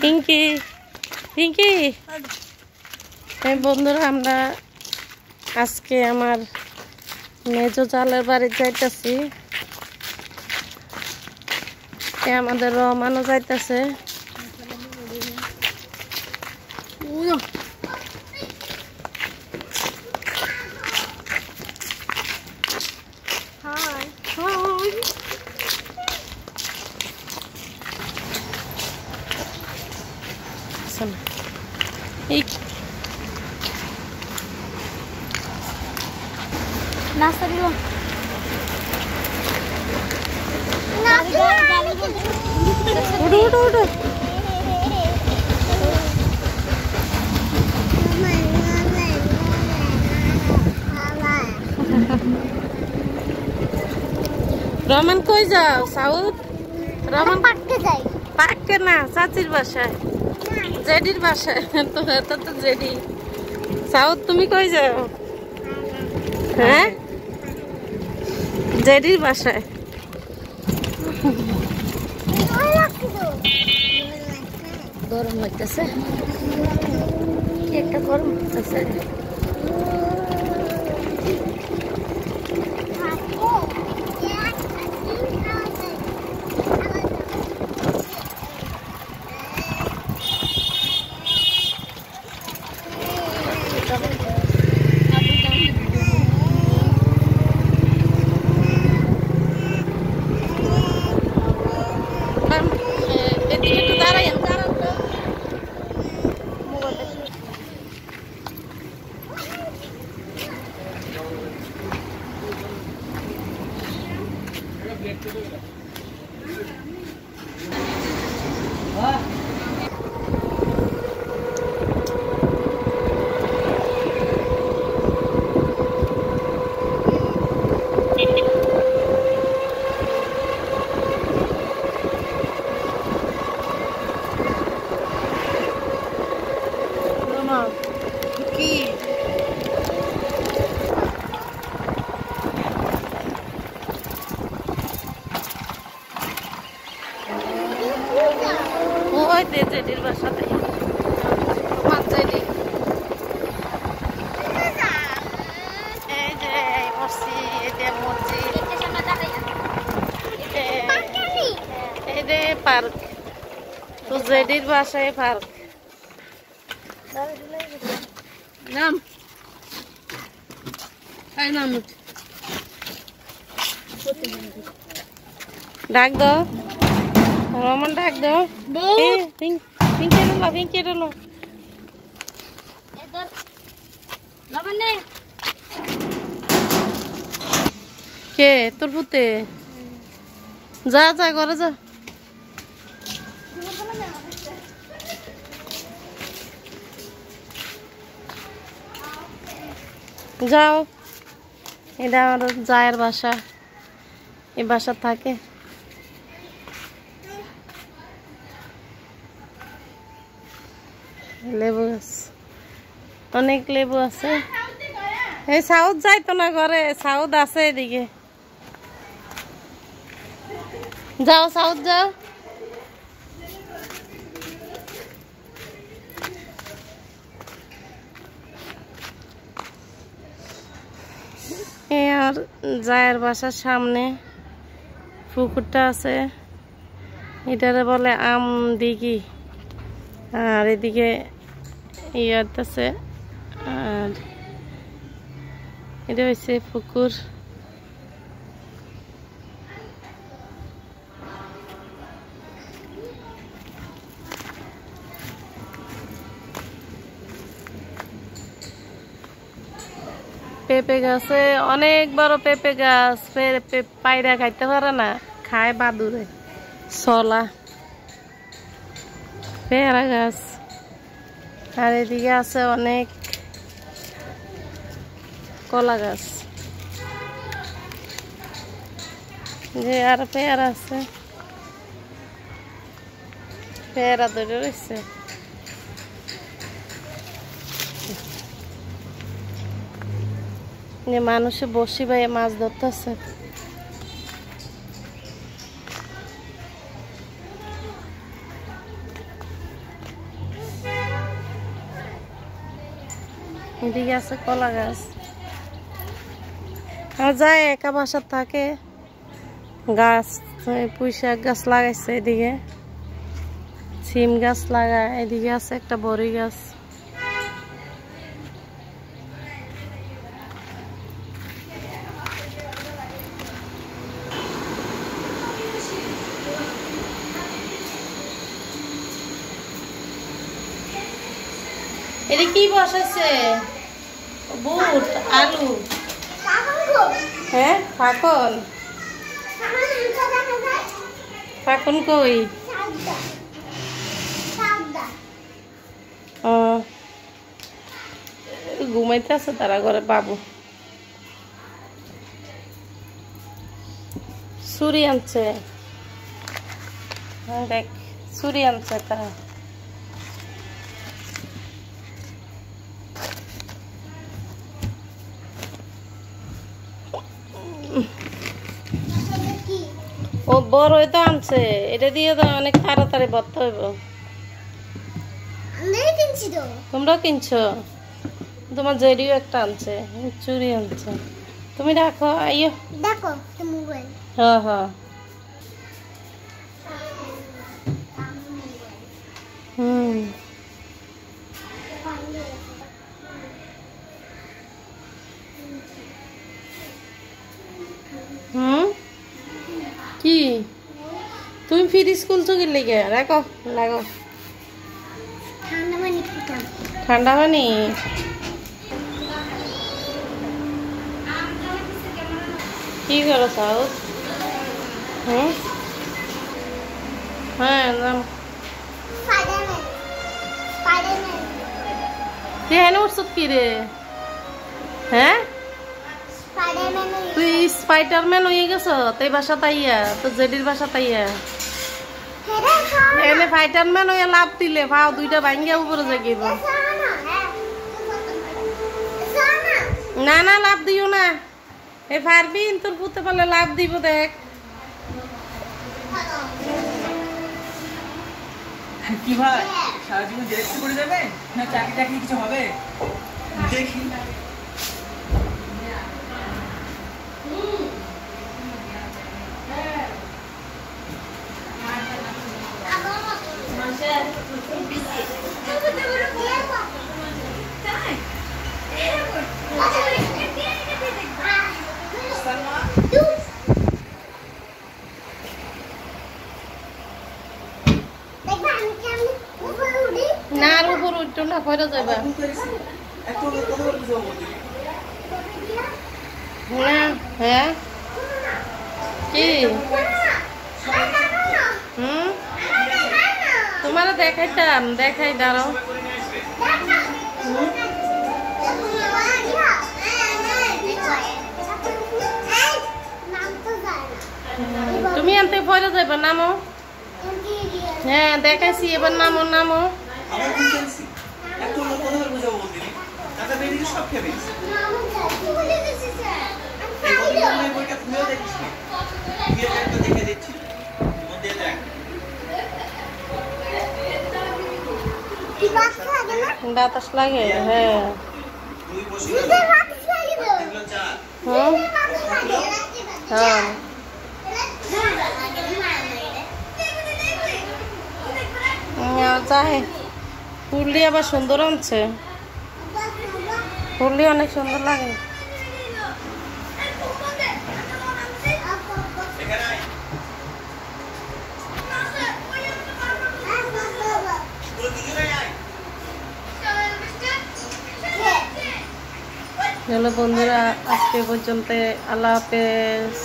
পিঙ্কি পিঙ্কি বন্ধুরা আমরা আজকে আমার মেজো জালের বাড়ি যাইতেছি। আমাদের রহমানও যাইতেছে। নাস্তা দিল উঠো উঠো উঠো রহমান কই যাও? সাউথ রহমান পার্কে যাই। পার্কে না, চাচির বাসায়, জেডির বাসায়। তো এটা তো জেডি। সাউথ তুমি কই যাও? হ্যাঁ, জেডির বাসায়। গরম লাগতেছে, কি একটা গরম লাগতেছে। জেডির বাসাতে এই যে এই যে পার্ক, তো জেডির বাসায় পার্ক। নাম নাম ডাক দাও, রহমান ডাক দাও। পিঙ্কি রলো কে তোর পুতে? যা যা ঘরে যা। যাও, এটা আমার জায়ের বাসা, এই বাসা থাকে। লেবু গাছ, অনেক লেবু আছে। এই সাউথ যাইতো না ঘরে, সাউথ আছে এদিকে। যাও সাউথ যাও। আর জায়ের বাসার সামনে পুকুরটা আছে, এটারে বলে আম দিঘি। আর এদিকে ইয়াত আছে, আর এটা হচ্ছে পুকুর। পেঁপে গাছে অনেক বড় পেঁপে গাছ, পায়রা খাইতে পারে না, খায় বাদুরে। ছলা পেয়ারা গাছ, আর এদিকে আছে অনেক কলা গাছ, যে আর পেয়ারা আছে, পেয়ারা ধরে রয়েছে। যে মানুষে বসি ভাই মাছ ধরতেছে। এদিকে আছে কলা গাছ। আর যায় একা বাসার থাকে গাছ, পুঁই শাক গাছ লাগাইছে, এদিকে সিম গাছ লাগায়, এদিকে আছে একটা বড়ি গাছ। এটা কি বসাইছে? বুট, আলু। হ্যাঁ, ফাকন। ফাকন কই? ঘুমাইতে আছে তারা ঘরে বাবু। ছুরি আনছে, দেখ ছুরি আনছে তারা। ও বড় তো আনছে, এটা দিয়ে তো অনেক তাড়াতাড়ি ভরতে হইব। তোমরা কিনছো? তোমার জেরিও একটা আনছে, চুরি আনছে। তুমি রাখো, আইয়ো দেখো মোবাইল। হ্যাঁ হ্যাঁ। কি তুমি ফ্রিজ খুলছো কি লেগে? রাখো, লাগো। ঠান্ডা পানি কি করো সাউথ? হ্যাঁ নাম উঠছত কি রে? হ্যাঁ তুই স্পাইডারম্যান হয়ে গেছো তাই বাসা তাইয়া, তো জেডির বাসা তাইয়া এনে ফাইটারম্যান হয়ে লাভ দিলে ভাও দুইটা ভাঙ্গিয়া উপরে জাগিব। না না লাভ দিও না, এ পারবি তোর পুতে পারলে লাভ দিব। দেখ কি ভাই সারা জীবন জেরেক্স করে যাবে না চাকরি টাকরি কিছু হবে দেখি। না আর উপর উঠতো না, পরে যাবে না। হ্যাঁ কি তোমার দেখাইতাম, দেখাই দাঁড়াও। তুমি আনতে পরে যাবে, নামো। হ্যাঁ দেখাইছি, এবার নামো নামো। বাতাস লাগে, হ্যাঁ হ্যাঁ। যাই ফুললি আবার সুন্দর আনছে, ফুললি অনেক সুন্দর লাগে। চলো বন্ধুরা, আজকে পর্যন্ত, আল্লাহ হাফেজ।